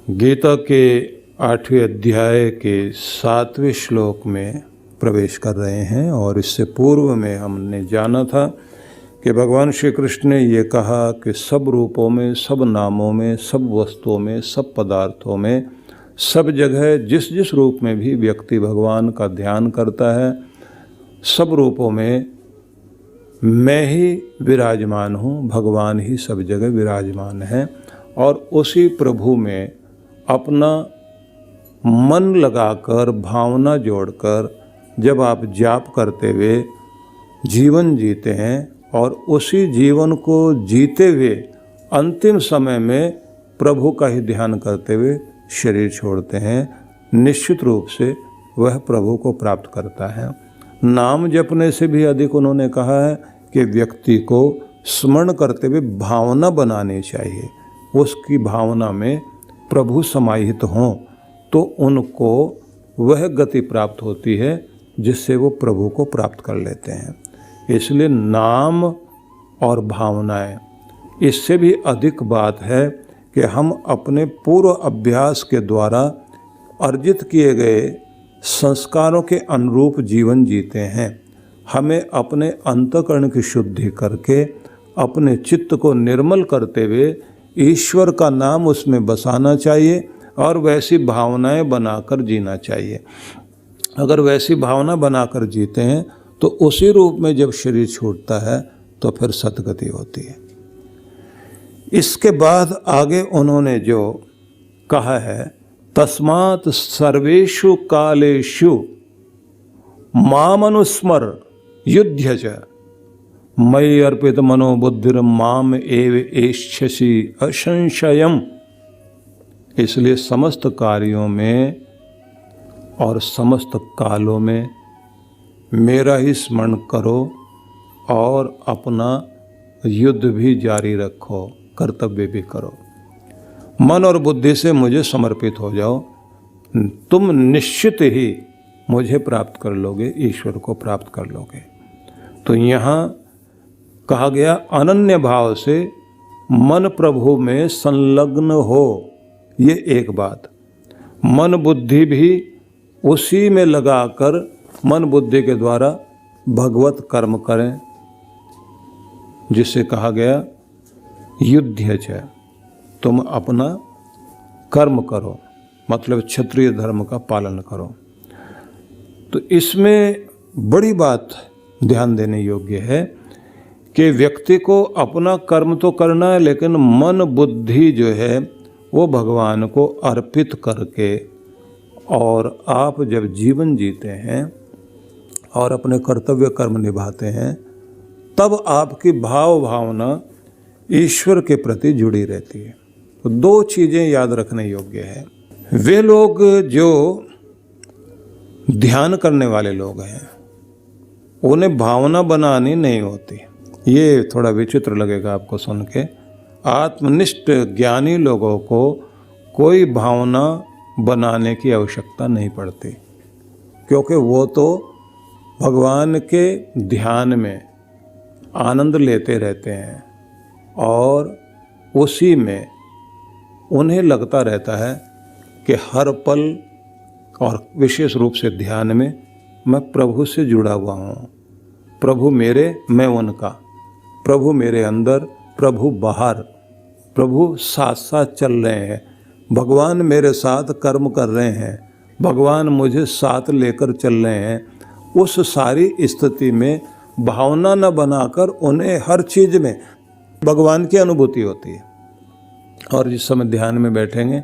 गीता के 8वें अध्याय के 7वें श्लोक में प्रवेश कर रहे हैं। और इससे पूर्व में हमने जाना था कि भगवान श्री कृष्ण ने ये कहा कि सब रूपों में, सब नामों में, सब वस्तुओं में, सब पदार्थों में, सब जगह जिस जिस रूप में भी व्यक्ति भगवान का ध्यान करता है, सब रूपों में मैं ही विराजमान हूँ, भगवान ही सब जगह विराजमान है। और उसी प्रभु में अपना मन लगाकर, भावना जोड़कर जब आप जाप करते हुए जीवन जीते हैं और उसी जीवन को जीते हुए अंतिम समय में प्रभु का ही ध्यान करते हुए शरीर छोड़ते हैं, निश्चित रूप से वह प्रभु को प्राप्त करता है। नाम जपने से भी अधिक उन्होंने कहा है कि व्यक्ति को स्मरण करते हुए भावना बनानी चाहिए, उसकी भावना में प्रभु समाहित हों तो उनको वह गति प्राप्त होती है जिससे वो प्रभु को प्राप्त कर लेते हैं। इसलिए नाम और भावनाएं, इससे भी अधिक बात है कि हम अपने पूर्व अभ्यास के द्वारा अर्जित किए गए संस्कारों के अनुरूप जीवन जीते हैं। हमें अपने अंतःकरण की शुद्धि करके अपने चित्त को निर्मल करते हुए ईश्वर का नाम उसमें बसाना चाहिए और वैसी भावनाएं बनाकर जीना चाहिए। अगर वैसी भावना बनाकर जीते हैं तो उसी रूप में जब शरीर छूटता है तो फिर सद्गति होती है। इसके बाद आगे उन्होंने जो कहा है, तस्मात् सर्वेषु कालेषु मामनुस्मर युध्य च मयि अर्पित मनोबुद्धिर माम एव एष्यसि असंशयम्। इसलिए समस्त कार्यों में और समस्त कालों में मेरा ही स्मरण करो और अपना युद्ध भी जारी रखो, कर्तव्य भी करो। मन और बुद्धि से मुझे समर्पित हो जाओ, तुम निश्चित ही मुझे प्राप्त कर लोगे, ईश्वर को प्राप्त कर लोगे। तो यहाँ कहा गया अनन्य भाव से मन प्रभु में संलग्न हो, ये एक बात। मन बुद्धि भी उसी में लगाकर मन बुद्धि के द्वारा भगवत कर्म करें, जिसे कहा गया युध्य च, तुम अपना कर्म करो, मतलब क्षत्रिय धर्म का पालन करो। तो इसमें बड़ी बात ध्यान देने योग्य है कि व्यक्ति को अपना कर्म तो करना है, लेकिन मन बुद्धि जो है वो भगवान को अर्पित करके, और आप जब जीवन जीते हैं और अपने कर्तव्य कर्म निभाते हैं तब आपकी भाव भावना ईश्वर के प्रति जुड़ी रहती है। तो दो चीज़ें याद रखने योग्य है। वे लोग जो ध्यान करने वाले लोग हैं उन्हें भावना बनानी नहीं होती। ये थोड़ा विचित्र लगेगा आपको सुन के। आत्मनिष्ठ ज्ञानी लोगों को कोई भावना बनाने की आवश्यकता नहीं पड़ती, क्योंकि वो तो भगवान के ध्यान में आनंद लेते रहते हैं और उसी में उन्हें लगता रहता है कि हर पल और विशेष रूप से ध्यान में मैं प्रभु से जुड़ा हुआ हूँ। प्रभु मेरे, मैं उनका, प्रभु मेरे अंदर, प्रभु बाहर, प्रभु साथ साथ चल रहे हैं, भगवान मेरे साथ कर्म कर रहे हैं, भगवान मुझे साथ लेकर चल रहे हैं। उस सारी स्थिति में भावना न बनाकर उन्हें हर चीज़ में भगवान की अनुभूति होती है। और जिस समय ध्यान में बैठेंगे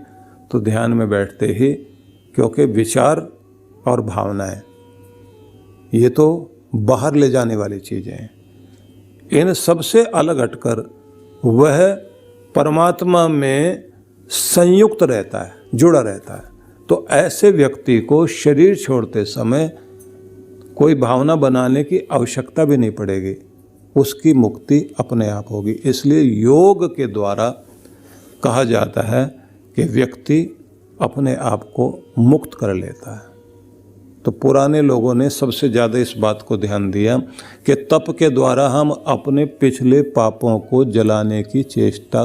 तो ध्यान में बैठते ही, क्योंकि विचार और भावनाएं ये तो बाहर ले जाने वाली चीज़ें हैं, इन सबसे अलग हटकर वह परमात्मा में संयुक्त रहता है, जुड़ा रहता है। तो ऐसे व्यक्ति को शरीर छोड़ते समय कोई भावना बनाने की आवश्यकता भी नहीं पड़ेगी, उसकी मुक्ति अपने आप होगी। इसलिए योग के द्वारा कहा जाता है कि व्यक्ति अपने आप को मुक्त कर लेता है। तो पुराने लोगों ने सबसे ज़्यादा इस बात को ध्यान दिया कि तप के द्वारा हम अपने पिछले पापों को जलाने की चेष्टा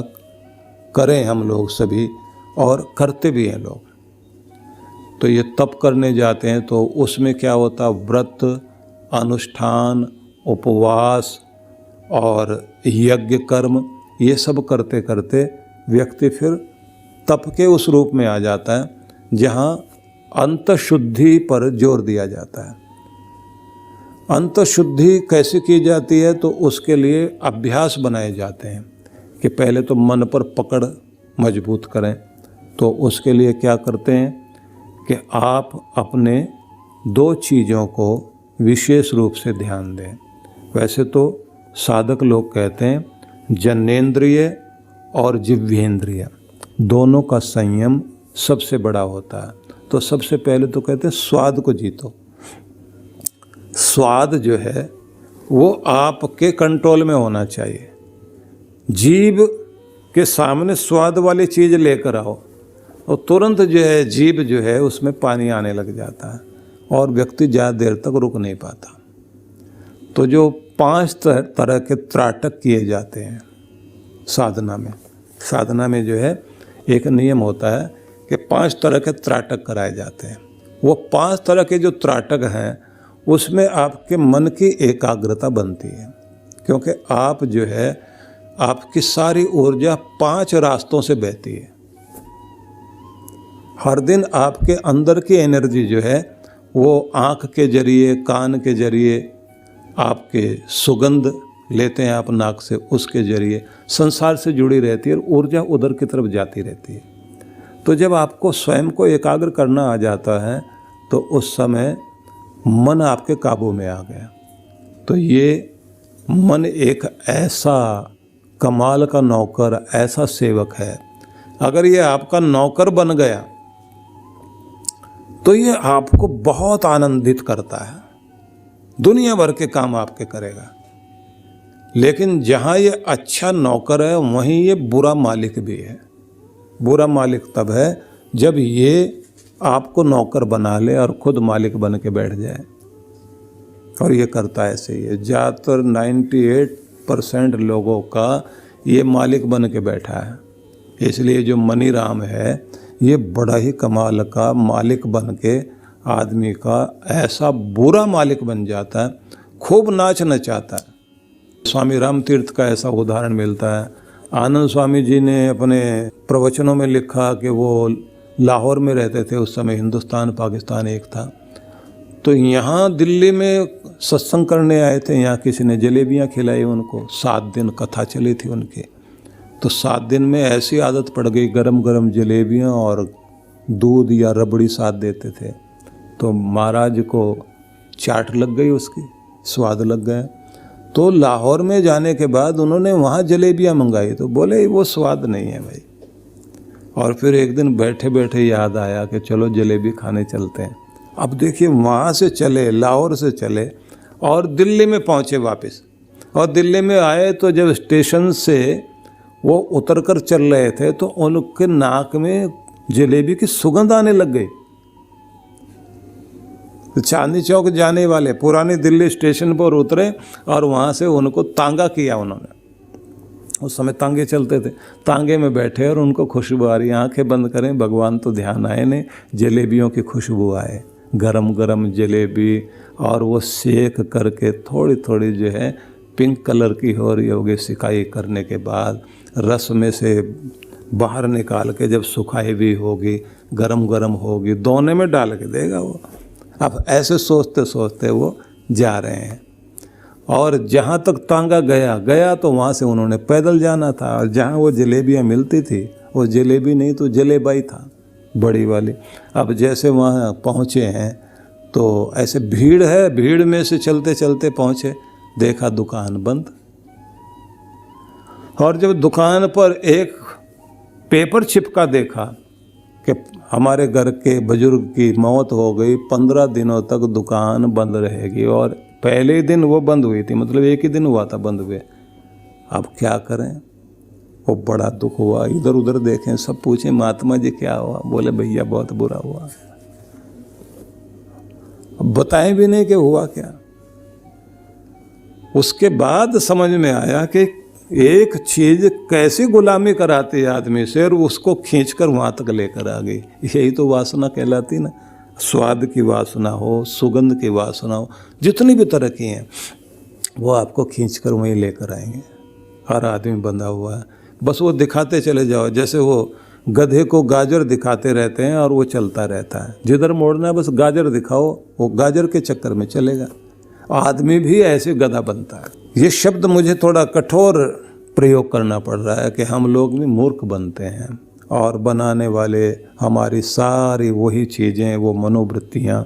करें हम लोग सभी, और करते भी हैं लोग। तो ये तप करने जाते हैं तो उसमें क्या होता, व्रत, अनुष्ठान, उपवास और यज्ञ कर्म, ये सब करते करते व्यक्ति फिर तप के उस रूप में आ जाता है जहाँ अंतःशुद्धि पर जोर दिया जाता है। अंतःशुद्धि कैसे की जाती है, तो उसके लिए अभ्यास बनाए जाते हैं कि पहले तो मन पर पकड़ मजबूत करें। तो उसके लिए क्या करते हैं कि आप अपने 2 चीज़ों को विशेष रूप से ध्यान दें। वैसे तो साधक लोग कहते हैं जनेंद्रिय और जिह्वेंद्रिय दोनों का संयम सबसे बड़ा होता है। तो सबसे पहले तो कहते हैं स्वाद को जीतो। स्वाद जो है वो आपके कंट्रोल में होना चाहिए। जीभ के सामने स्वाद वाली चीज़ लेकर आओ और तुरंत जो है जीभ जो है उसमें पानी आने लग जाता है और व्यक्ति ज़्यादा देर तक रुक नहीं पाता। तो जो 5 तरह के त्राटक किए जाते हैं साधना में जो है एक नियम होता है कि 5 तरह के त्राटक कराए जाते हैं। वो 5 तरह के जो त्राटक हैं उसमें आपके मन की एकाग्रता बनती है, क्योंकि आप जो है आपकी सारी ऊर्जा 5 रास्तों से बहती है। हर दिन आपके अंदर की एनर्जी जो है वो आँख के जरिए, कान के जरिए, आपके सुगंध लेते हैं आप नाक से, उसके जरिए संसार से जुड़ी रहती है और ऊर्जा उधर की तरफ जाती रहती है। तो जब आपको स्वयं को एकाग्र करना आ जाता है तो उस समय मन आपके काबू में आ गया। तो ये मन एक ऐसा कमाल का नौकर, ऐसा सेवक है। अगर ये आपका नौकर बन गया तो ये आपको बहुत आनंदित करता है, दुनिया भर के काम आपके करेगा। लेकिन जहाँ ये अच्छा नौकर है वहीं ये बुरा मालिक भी है। बुरा मालिक तब है जब ये आपको नौकर बना ले और खुद मालिक बन के बैठ जाए। और ये करता है ऐसे ही है। ज़्यादातर 98% लोगों का ये मालिक बन के बैठा है। इसलिए जो मनी राम है ये बड़ा ही कमाल का मालिक बन के आदमी का ऐसा बुरा मालिक बन जाता है, खूब नाच नचाता है। स्वामी राम तीर्थ का ऐसा उदाहरण मिलता है। आनंद स्वामी जी ने अपने प्रवचनों में लिखा कि वो लाहौर में रहते थे, उस समय हिंदुस्तान पाकिस्तान एक था। तो यहाँ दिल्ली में सत्संग करने आए थे, यहाँ किसी ने जलेबियाँ खिलाई उनको। 7 दिन कथा चली थी उनकी। तो 7 दिन में ऐसी आदत पड़ गई, गरम गरम जलेबियाँ और दूध या रबड़ी साथ देते थे। तो महाराज को चाट लग गई, उसकी स्वाद लग गया। तो लाहौर में जाने के बाद उन्होंने वहाँ जलेबियाँ मंगाई तो बोले वो स्वाद नहीं है भाई। और फिर एक दिन बैठे बैठे याद आया कि चलो जलेबी खाने चलते हैं। अब देखिए वहाँ से चले, लाहौर से चले और दिल्ली में पहुँचे वापस। और दिल्ली में आए तो जब स्टेशन से वो उतर कर चल रहे थे तो उनके नाक में जलेबी की सुगंध आने लग गई। तो चांदनी चौक जाने वाले पुरानी दिल्ली स्टेशन पर उतरे और वहाँ से उनको तांगा किया उन्होंने। उस समय तांगे चलते थे, तांगे में बैठे और उनको खुशबू आ रही। आंखें बंद करें, भगवान तो ध्यान आए नहीं, जलेबियों की खुशबू आए, गरम गरम जलेबी। और वो सेक करके थोड़ी थोड़ी जो है पिंक कलर की हो रही होगी, सिकाई करने के बाद रस में से बाहर निकाल के जब सुखाई भी होगी, गरम गरम होगी, दोने में डाल के देगा वो। अब ऐसे सोचते सोचते वो जा रहे हैं। और जहाँ तक तांगा गया तो वहाँ से उन्होंने पैदल जाना था। और जहाँ वो जलेबियाँ मिलती थी वो जलेबी नहीं तो जलेबाई था, बड़ी वाली। अब जैसे वहाँ पहुँचे हैं तो ऐसे भीड़ है, भीड़ में से चलते चलते पहुँचे, देखा दुकान बंद। और जब दुकान पर एक पेपर चिपका देखा कि हमारे घर के बुजुर्ग की मौत हो गई, 15 दिनों तक दुकान बंद रहेगी। और पहले ही दिन वो बंद हुई थी, मतलब एक ही दिन हुआ था बंद हुए। अब क्या करें, वो बड़ा दुख हुआ। इधर उधर देखें, सब पूछे महात्मा जी क्या हुआ, बोले भैया बहुत बुरा हुआ। अब बताएं भी नहीं कि हुआ क्या। उसके बाद समझ में आया कि एक चीज कैसी गुलामी कराती है आदमी से और उसको खींचकर वहां तक लेकर आ गई। यही तो वासना कहलाती ना। स्वाद की वासना हो, सुगंध की वासना हो, जितनी भी तरह की हैं वो आपको खींचकर वहीं लेकर आएंगे। हर आदमी बंधा हुआ है, बस वो दिखाते चले जाओ। जैसे वो गधे को गाजर दिखाते रहते हैं और वो चलता रहता है, जिधर मोड़ना है बस गाजर दिखाओ, वो गाजर के चक्कर में चलेगा। आदमी भी ऐसे गधा बनता है। ये शब्द मुझे थोड़ा कठोर प्रयोग करना पड़ रहा है कि हम लोग भी मूर्ख बनते हैं और बनाने वाले हमारी सारी वही चीज़ें, वो मनोवृत्तियाँ,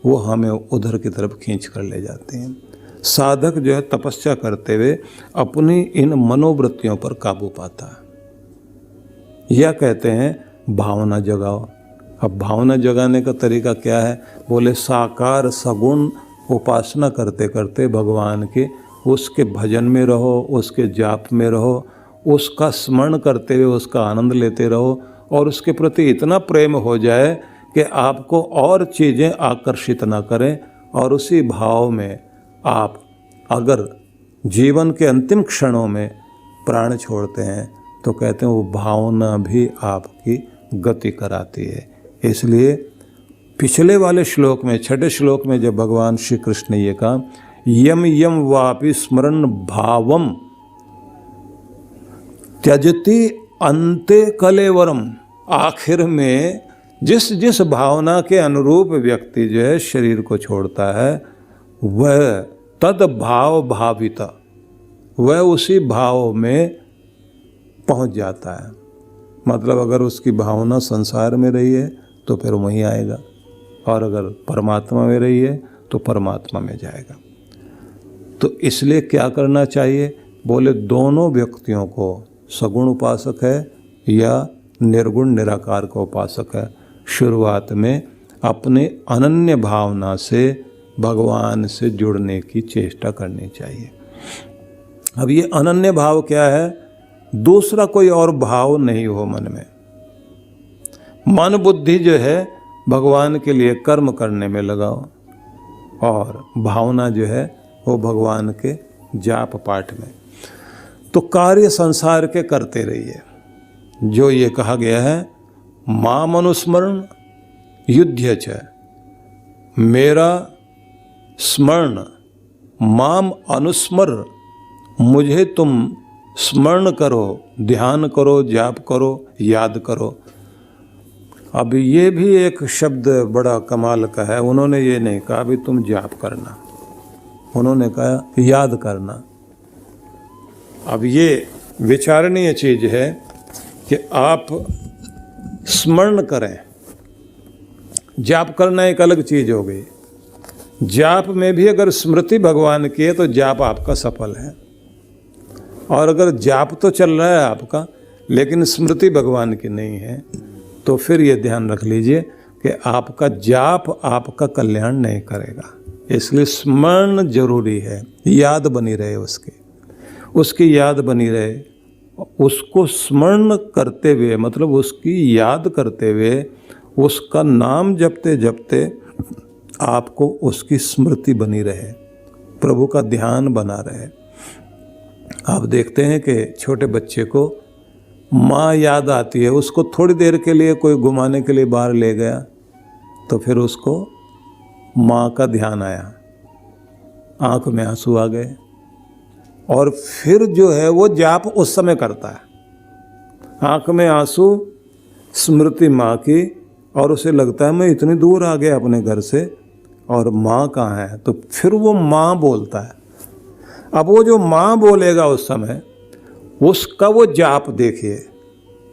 वो हमें उधर की तरफ खींच कर ले जाते हैं। साधक जो है तपस्या करते हुए अपनी इन मनोवृत्तियों पर काबू पाता है। यह कहते हैं भावना जगाओ। अब भावना जगाने का तरीका क्या है? बोले साकार सगुण उपासना करते करते भगवान के, उसके भजन में रहो, उसके जाप में रहो, उसका स्मरण करते हुए उसका आनंद लेते रहो और उसके प्रति इतना प्रेम हो जाए कि आपको और चीज़ें आकर्षित ना करें। और उसी भाव में आप अगर जीवन के अंतिम क्षणों में प्राण छोड़ते हैं तो कहते हैं वो भावना भी आपकी गति कराती है। इसलिए पिछले वाले श्लोक में, छठे श्लोक में जब भगवान श्री कृष्ण ने ये कहा यम यम वापि स्मरण भावम त्यजति अंते कलेवरम, आखिर में जिस जिस भावना के अनुरूप व्यक्ति जो है शरीर को छोड़ता है वह तद भाव भाविता, वह उसी भाव में पहुंच जाता है। मतलब अगर उसकी भावना संसार में रही है तो फिर वहीं आएगा, और अगर परमात्मा में रही है तो परमात्मा में जाएगा। तो इसलिए क्या करना चाहिए? बोले दोनों व्यक्तियों को, सगुण उपासक है या निर्गुण निराकार का उपासक है, शुरुआत में अपने अनन्य भावना से भगवान से जुड़ने की चेष्टा करनी चाहिए। अब ये अनन्य भाव क्या है? दूसरा कोई और भाव नहीं हो मन में। मन बुद्धि जो है भगवान के लिए कर्म करने में लगाओ, और भावना जो है वो भगवान के जाप पाठ में। तो कार्य संसार के करते रहिए। जो ये कहा गया है माम अनुस्मरण युध्य च, मेरा स्मरण, माम अनुस्मर, मुझे तुम स्मरण करो, ध्यान करो, जाप करो, याद करो। अब ये भी एक शब्द बड़ा कमाल का है। उन्होंने ये नहीं कहा भी तुम जाप करना, उन्होंने कहा याद करना। अब ये विचारणीय चीज है कि आप स्मरण करें। जाप करना एक अलग चीज हो गई। जाप में भी अगर स्मृति भगवान की है तो जाप आपका सफल है, और अगर जाप तो चल रहा है आपका लेकिन स्मृति भगवान की नहीं है तो फिर ये ध्यान रख लीजिए कि आपका जाप आपका कल्याण नहीं करेगा। इसलिए स्मरण जरूरी है, याद बनी रहे उसकी याद बनी रहे। उसको स्मरण करते हुए, मतलब उसकी याद करते हुए, उसका नाम जपते जपते आपको उसकी स्मृति बनी रहे, प्रभु का ध्यान बना रहे। आप देखते हैं कि छोटे बच्चे को माँ याद आती है, उसको थोड़ी देर के लिए कोई घुमाने के लिए बाहर ले गया तो फिर उसको माँ का ध्यान आया, आंख में आंसू आ गए, और फिर जो है वो जाप उस समय करता है। आंख में आंसू, स्मृति माँ की, और उसे लगता है मैं इतनी दूर आ गया अपने घर से और माँ कहाँ है, तो फिर वो माँ बोलता है। अब वो जो माँ बोलेगा उस समय, उसका वो जाप देखिए,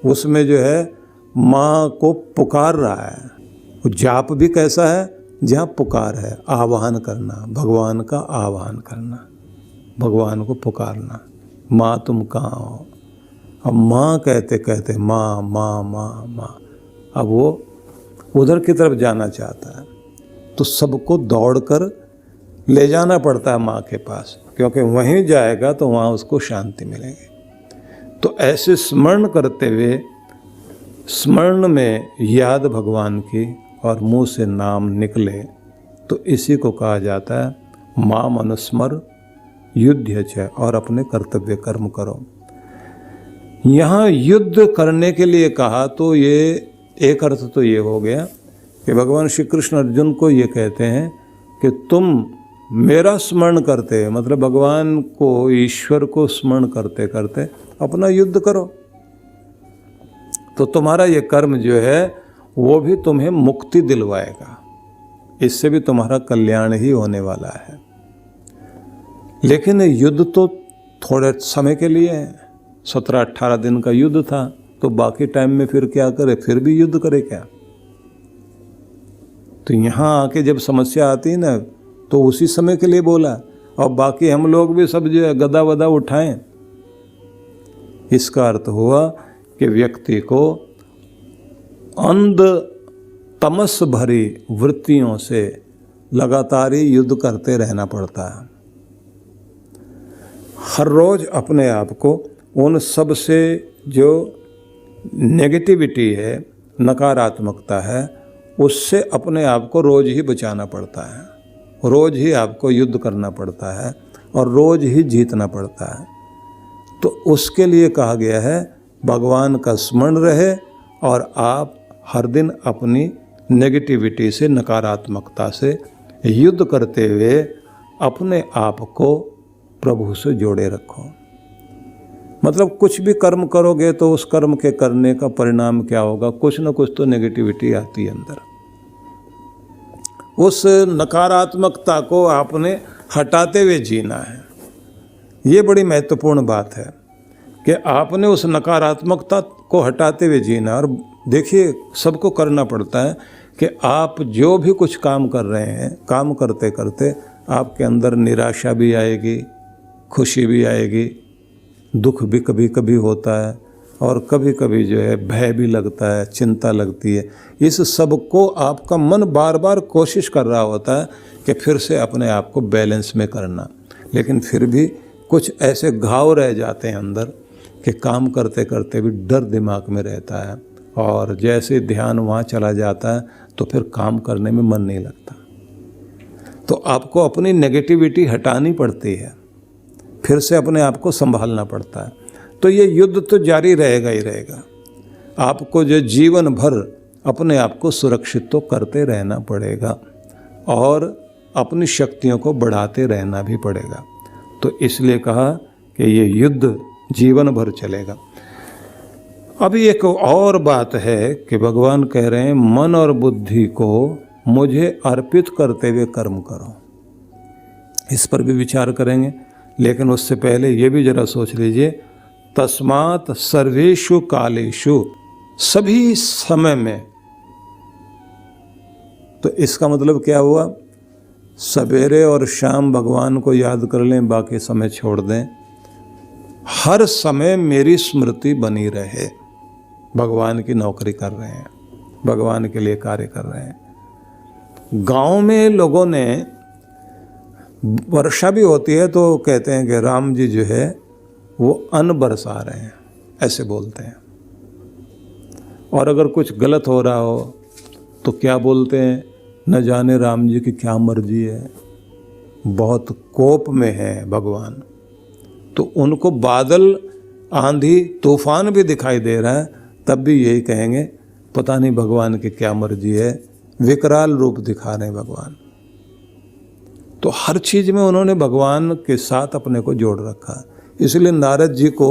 उसमें जो है माँ को पुकार रहा है। वो जाप भी कैसा है? जहाँ पुकार है, आह्वान करना, भगवान का आह्वान करना, भगवान को पुकारना, माँ तुम कहाँ हो। अब माँ कहते कहते माँ माँ माँ माँ, अब वो उधर की तरफ जाना चाहता है तो सबको दौड़कर ले जाना पड़ता है माँ के पास, क्योंकि वहीं जाएगा तो वहाँ उसको शांति मिलेगी। तो ऐसे स्मरण करते हुए, स्मरण में याद भगवान की और मुंह से नाम निकले, तो इसी को कहा जाता है माम अनुस्मर युद्ध च, और अपने कर्तव्य कर्म करो। यहाँ युद्ध करने के लिए कहा तो ये एक अर्थ तो ये हो गया कि भगवान श्री कृष्ण अर्जुन को ये कहते हैं कि तुम मेरा स्मरण करते, मतलब भगवान को, ईश्वर को स्मरण करते करते अपना युद्ध करो, तो तुम्हारा ये कर्म जो है वो भी तुम्हें मुक्ति दिलवाएगा, इससे भी तुम्हारा कल्याण ही होने वाला है। लेकिन युद्ध तो थोड़े समय के लिए है, 17-18 दिन का युद्ध था, तो बाकी टाइम में फिर क्या करे, फिर भी युद्ध करे क्या? तो यहाँ आके जब समस्या आती है ना, तो उसी समय के लिए बोला, और बाकी हम लोग भी सब जो है गदा वदा उठाएं। इसका अर्थ हुआ कि व्यक्ति को अंध तमस भरी वृत्तियों से लगातार ही युद्ध करते रहना पड़ता है। हर रोज अपने आप को उन सब से जो नेगेटिविटी है, नकारात्मकता है, उससे अपने आप को रोज ही बचाना पड़ता है, रोज ही आपको युद्ध करना पड़ता है और रोज ही जीतना पड़ता है। तो उसके लिए कहा गया है भगवान का स्मरण रहे और आप हर दिन अपनी नेगेटिविटी से, नकारात्मकता से युद्ध करते हुए अपने आप को प्रभु से जोड़े रखो। मतलब कुछ भी कर्म करोगे तो उस कर्म के करने का परिणाम क्या होगा, कुछ न कुछ तो नेगेटिविटी आती है अंदर। उस नकारात्मकता को आपने हटाते हुए जीना है। ये बड़ी महत्वपूर्ण बात है कि आपने उस नकारात्मकता को हटाते हुए जीना। और देखिए, सबको करना पड़ता है कि आप जो भी कुछ काम कर रहे हैं, काम करते करते आपके अंदर निराशा भी आएगी, खुशी भी आएगी, दुख भी कभी कभी होता है, और कभी कभी जो है भय भी लगता है, चिंता लगती है। इस सब को आपका मन बार बार कोशिश कर रहा होता है कि फिर से अपने आप को बैलेंस में करना, लेकिन फिर भी कुछ ऐसे घाव रह जाते हैं अंदर कि काम करते करते भी डर दिमाग में रहता है, और जैसे ध्यान वहाँ चला जाता है तो फिर काम करने में मन नहीं लगता। तो आपको अपनी नेगेटिविटी हटानी पड़ती है, फिर से अपने आप को संभालना पड़ता है। तो ये युद्ध तो जारी रहेगा ही रहेगा। आपको जो जीवन भर अपने आप को सुरक्षित तो करते रहना पड़ेगा और अपनी शक्तियों को बढ़ाते रहना भी पड़ेगा। तो इसलिए कहा कि ये युद्ध जीवन भर चलेगा। अभी एक और बात है कि भगवान कह रहे हैं मन और बुद्धि को मुझे अर्पित करते हुए कर्म करो। इस पर भी विचार करेंगे, लेकिन उससे पहले ये भी जरा सोच लीजिए, तस्मात् सर्वेषु कालेषु, सभी समय में। तो इसका मतलब क्या हुआ? सवेरे और शाम भगवान को याद कर लें, बाकी समय छोड़ दें। हर समय मेरी स्मृति बनी रहे। भगवान की नौकरी कर रहे हैं, भगवान के लिए कार्य कर रहे हैं। गांव में लोगों ने, वर्षा भी होती है तो कहते हैं कि राम जी जो है वो अन्न बरसा रहे हैं, ऐसे बोलते हैं। और अगर कुछ गलत हो रहा हो तो क्या बोलते हैं, न जाने राम जी की क्या मर्जी है, बहुत कोप में है भगवान। तो उनको बादल, आंधी, तूफान भी दिखाई दे रहा है, तब भी यही कहेंगे पता नहीं भगवान की क्या मर्जी है, विकराल रूप दिखा रहे हैं भगवान। तो हर चीज़ में उन्होंने भगवान के साथ अपने को जोड़ रखा। इसलिए नारद जी को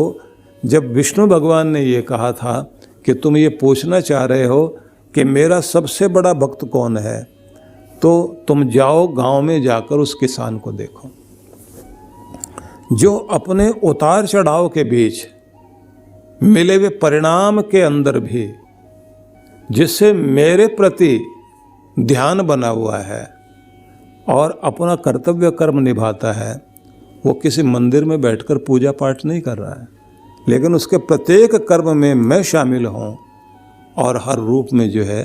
जब विष्णु भगवान ने ये कहा था कि तुम ये पूछना चाह रहे हो कि मेरा सबसे बड़ा भक्त कौन है, तो तुम जाओ गांव में जाकर उस किसान को देखो जो अपने उतार चढ़ाव के बीच मिले हुए परिणाम के अंदर भी जिससे मेरे प्रति ध्यान बना हुआ है और अपना कर्तव्य कर्म निभाता है। वो किसी मंदिर में बैठकर पूजा पाठ नहीं कर रहा है, लेकिन उसके प्रत्येक कर्म में मैं शामिल हूँ और हर रूप में जो है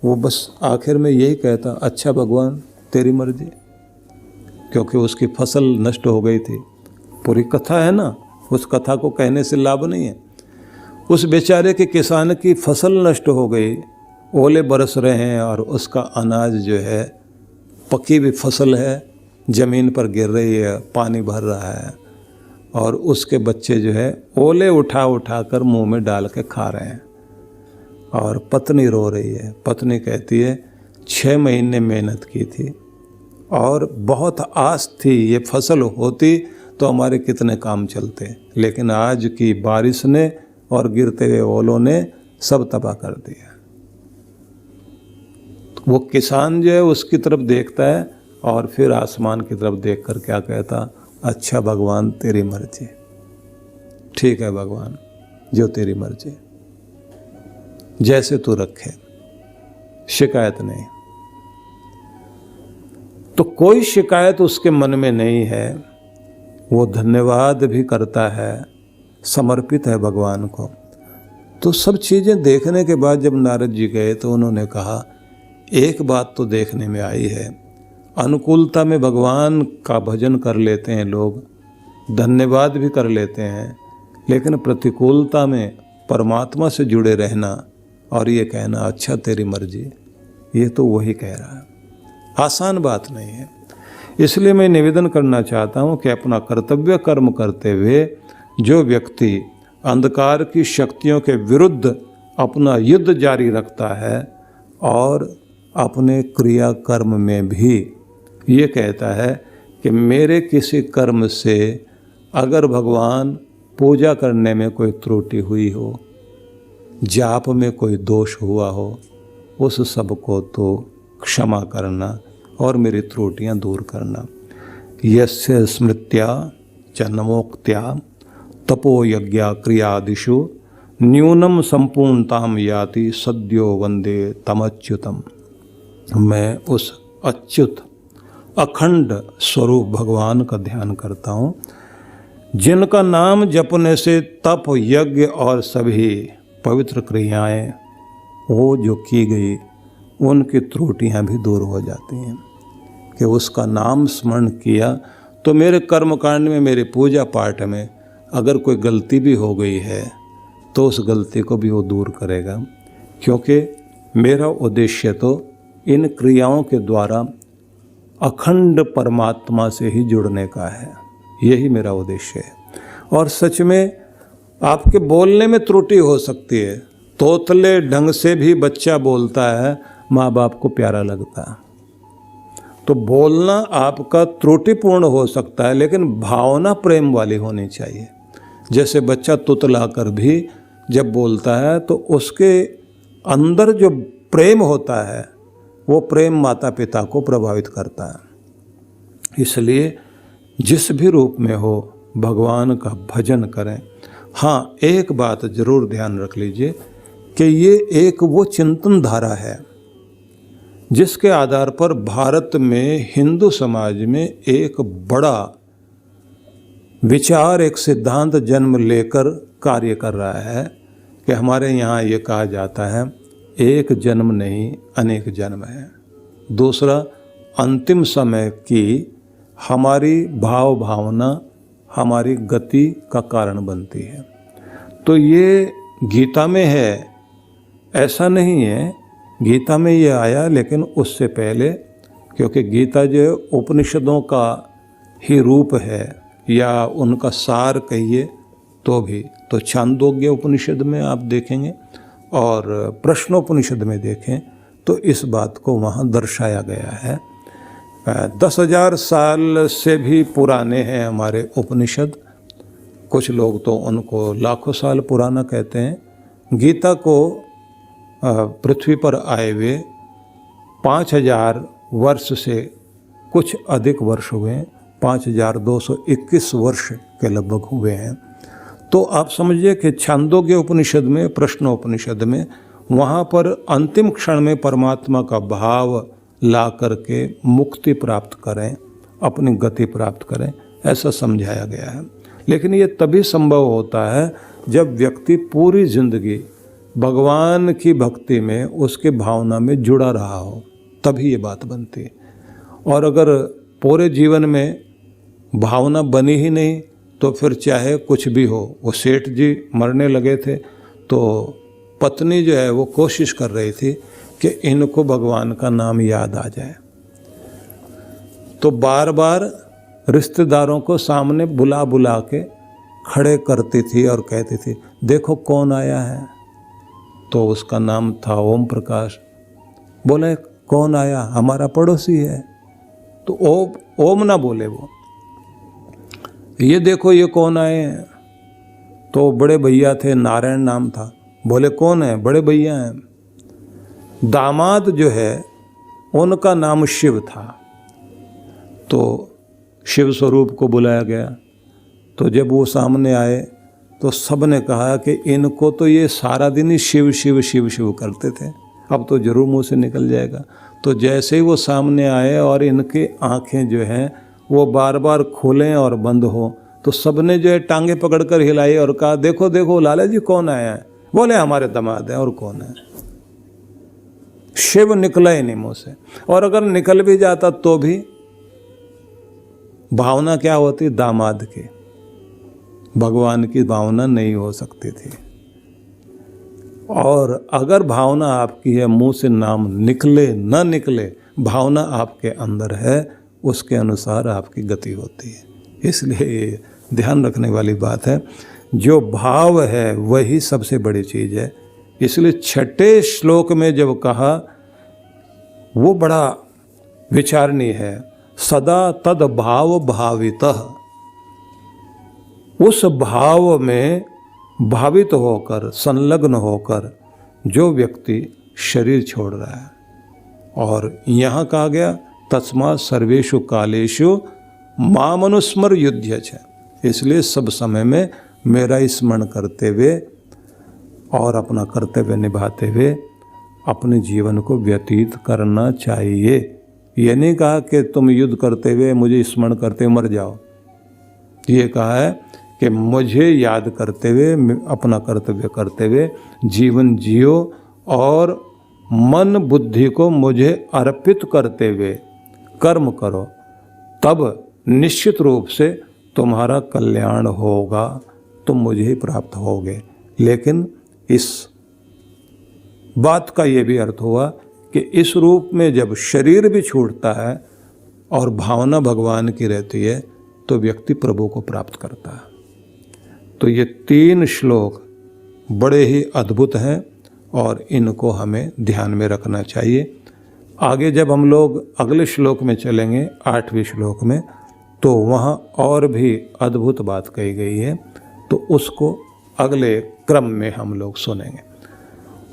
वो बस आखिर में यही कहता, अच्छा भगवान तेरी मर्जी, क्योंकि उसकी फसल नष्ट हो गई थी। पूरी कथा है ना, उस कथा को कहने से लाभ नहीं है। उस बेचारे के किसान की फसल नष्ट हो गई, ओले बरस रहे हैं और उसका अनाज जो है, पकी हुई फसल है, ज़मीन पर गिर रही है, पानी भर रहा है और उसके बच्चे जो है ओले उठा उठा कर मुँह में डाल के खा रहे हैं और पत्नी रो रही है। पत्नी कहती है 6 महीने मेहनत की थी और बहुत आस थी ये फसल होती तो हमारे कितने काम चलते, लेकिन आज की बारिश ने और गिरते हुए ओलों ने सब तबाह कर दिया। तो वो किसान जो है उसकी तरफ देखता है और फिर आसमान की तरफ देखकर क्या कहता, अच्छा भगवान तेरी मर्जी, ठीक है भगवान जो तेरी मर्जी, जैसे तू रखे, शिकायत नहीं। तो कोई शिकायत उसके मन में नहीं है, वो धन्यवाद भी करता है, समर्पित है भगवान को। तो सब चीज़ें देखने के बाद जब नारद जी गए तो उन्होंने कहा एक बात तो देखने में आई है, अनुकूलता में भगवान का भजन कर लेते हैं लोग, धन्यवाद भी कर लेते हैं, लेकिन प्रतिकूलता में परमात्मा से जुड़े रहना और ये कहना अच्छा तेरी मर्जी, ये तो वही कह रहा है, आसान बात नहीं है। इसलिए मैं निवेदन करना चाहता हूँ कि अपना कर्तव्य कर्म करते हुए जो व्यक्ति अंधकार की शक्तियों के विरुद्ध अपना युद्ध जारी रखता है और अपने क्रिया कर्म में भी ये कहता है कि मेरे किसी कर्म से अगर भगवान पूजा करने में कोई त्रुटि हुई हो, जाप में कोई दोष हुआ हो, उस सब को तो क्षमा करना और मेरी त्रुटियां दूर करना। यस्य स्मृत्या च नमोक्त्या तपो यज्ञा क्रियादिषु न्यूनम संपूर्णताम याति सद्यो वंदे तमच्युतम। मैं उस अच्युत अखंड स्वरूप भगवान का ध्यान करता हूँ, जिनका नाम जपने से तप यज्ञ और सभी पवित्र क्रियाएं वो जो की गई उनकी त्रुटियां भी दूर हो जाती हैं। कि उसका नाम स्मरण किया तो मेरे कर्मकांड में, मेरे पूजा पाठ में अगर कोई गलती भी हो गई है तो उस गलती को भी वो दूर करेगा, क्योंकि मेरा उद्देश्य तो इन क्रियाओं के द्वारा अखंड परमात्मा से ही जुड़ने का है, यही मेरा उद्देश्य है। और सच में आपके बोलने में त्रुटि हो सकती है, तोतले ढंग से भी बच्चा बोलता है, माँ बाप को प्यारा लगता है। तो बोलना आपका त्रुटिपूर्ण हो सकता है, लेकिन भावना प्रेम वाली होनी चाहिए। जैसे बच्चा तुतला कर भी जब बोलता है तो उसके अंदर जो प्रेम होता है वो प्रेम माता पिता को प्रभावित करता है। इसलिए जिस भी रूप में हो भगवान का भजन करें। हाँ, एक बात जरूर ध्यान रख लीजिए कि ये एक वो चिंतन धारा है जिसके आधार पर भारत में हिंदू समाज में एक बड़ा विचार, एक सिद्धांत जन्म लेकर कार्य कर रहा है कि हमारे यहाँ ये कहा जाता है एक जन्म नहीं अनेक जन्म है। दूसरा, अंतिम समय की हमारी भाव भावना हमारी गति का कारण बनती है। तो ये गीता में है, ऐसा नहीं है गीता में ये आया, लेकिन उससे पहले, क्योंकि गीता जो है उपनिषदों का ही रूप है या उनका सार कहिए तो भी, तो छांदोग्य उपनिषद में आप देखेंगे और प्रश्नोपनिषद में देखें तो इस बात को वहाँ दर्शाया गया है। 10,000 साल से भी पुराने हैं हमारे उपनिषद, कुछ लोग तो उनको लाखों साल पुराना कहते हैं। गीता को पृथ्वी पर आए हुए 5,000 वर्ष से कुछ अधिक वर्ष हुए हैं, 5,221 वर्ष के लगभग हुए हैं। तो आप समझिए कि छांदोग्य उपनिषद में, प्रश्नोपनिषद में, वहाँ पर अंतिम क्षण में परमात्मा का भाव ला करके मुक्ति प्राप्त करें, अपनी गति प्राप्त करें, ऐसा समझाया गया है। लेकिन ये तभी संभव होता है जब व्यक्ति पूरी जिंदगी भगवान की भक्ति में, उसके भावना में जुड़ा रहा हो, तभी ये बात बनती है। और अगर पूरे जीवन में भावना बनी ही नहीं तो फिर चाहे कुछ भी हो। वो सेठ जी मरने लगे थे तो पत्नी जो है वो कोशिश कर रही थी कि इनको भगवान का नाम याद आ जाए। तो बार बार रिश्तेदारों को सामने बुला बुला के खड़े करती थी और कहती थी, देखो कौन आया है। तो उसका नाम था ओम प्रकाश। बोले कौन आया? हमारा पड़ोसी है। तो ओम ना बोले वो, ये देखो ये कौन आए हैं। तो बड़े भैया थे, नारायण नाम था। बोले कौन है? बड़े भैया हैं। दामाद जो है उनका नाम शिव था। तो शिव स्वरूप को बुलाया गया। तो जब वो सामने आए तो सब ने कहा कि इनको तो ये सारा दिन ही शिव शिव शिव शिव करते थे, अब तो जरूर मुंह से निकल जाएगा। तो जैसे ही वो सामने आए और इनके आंखें जो हैं वो बार बार खोलें और बंद हो, तो सब ने जो है टांगे पकड़कर हिलाई और कहा, देखो देखो लाला जी कौन आया है। बोले हमारे दामाद है। और कौन है? शिव निकला ही नहीं मुंह से। और अगर निकल भी जाता तो भी भावना क्या होती? दामाद की, भगवान की भावना नहीं हो सकती थी। और अगर भावना आपकी है, मुंह से नाम निकले न निकले, भावना आपके अंदर है, उसके अनुसार आपकी गति होती है। इसलिए ये ध्यान रखने वाली बात है, जो भाव है वही सबसे बड़ी चीज़ है। इसलिए छठे श्लोक में जब कहा वो बड़ा विचारणीय है, सदा तद भाव भावितः। उस भाव में भावित होकर, संलग्न होकर जो व्यक्ति शरीर छोड़ रहा है, और यहाँ कहा गया तस्मात् सर्वेषु कालेषु मामनुस्मर युध्यच। इसलिए सब समय में मेरा स्मरण करते हुए और अपना कर्तव्य निभाते हुए अपने जीवन को व्यतीत करना चाहिए। ये नहीं कहा कि तुम युद्ध करते हुए मुझे स्मरण करते हुए मर जाओ। ये कहा है कि मुझे याद करते हुए, अपना कर्तव्य करते हुए जीवन जियो और मन बुद्धि को मुझे अर्पित करते हुए कर्म करो, तब निश्चित रूप से तुम्हारा कल्याण होगा, तुम मुझे ही प्राप्त होगे। लेकिन इस बात का ये भी अर्थ हुआ कि इस रूप में जब शरीर भी छूटता है और भावना भगवान की रहती है तो व्यक्ति प्रभु को प्राप्त करता है। तो ये 3 श्लोक बड़े ही अद्भुत हैं और इनको हमें ध्यान में रखना चाहिए। आगे जब हम लोग अगले श्लोक में चलेंगे, 8वें श्लोक में, तो वहाँ और भी अद्भुत बात कही गई है, तो उसको अगले क्रम में हम लोग सुनेंगे।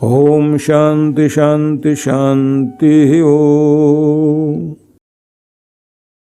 ओम शांति शांति शांति ओम।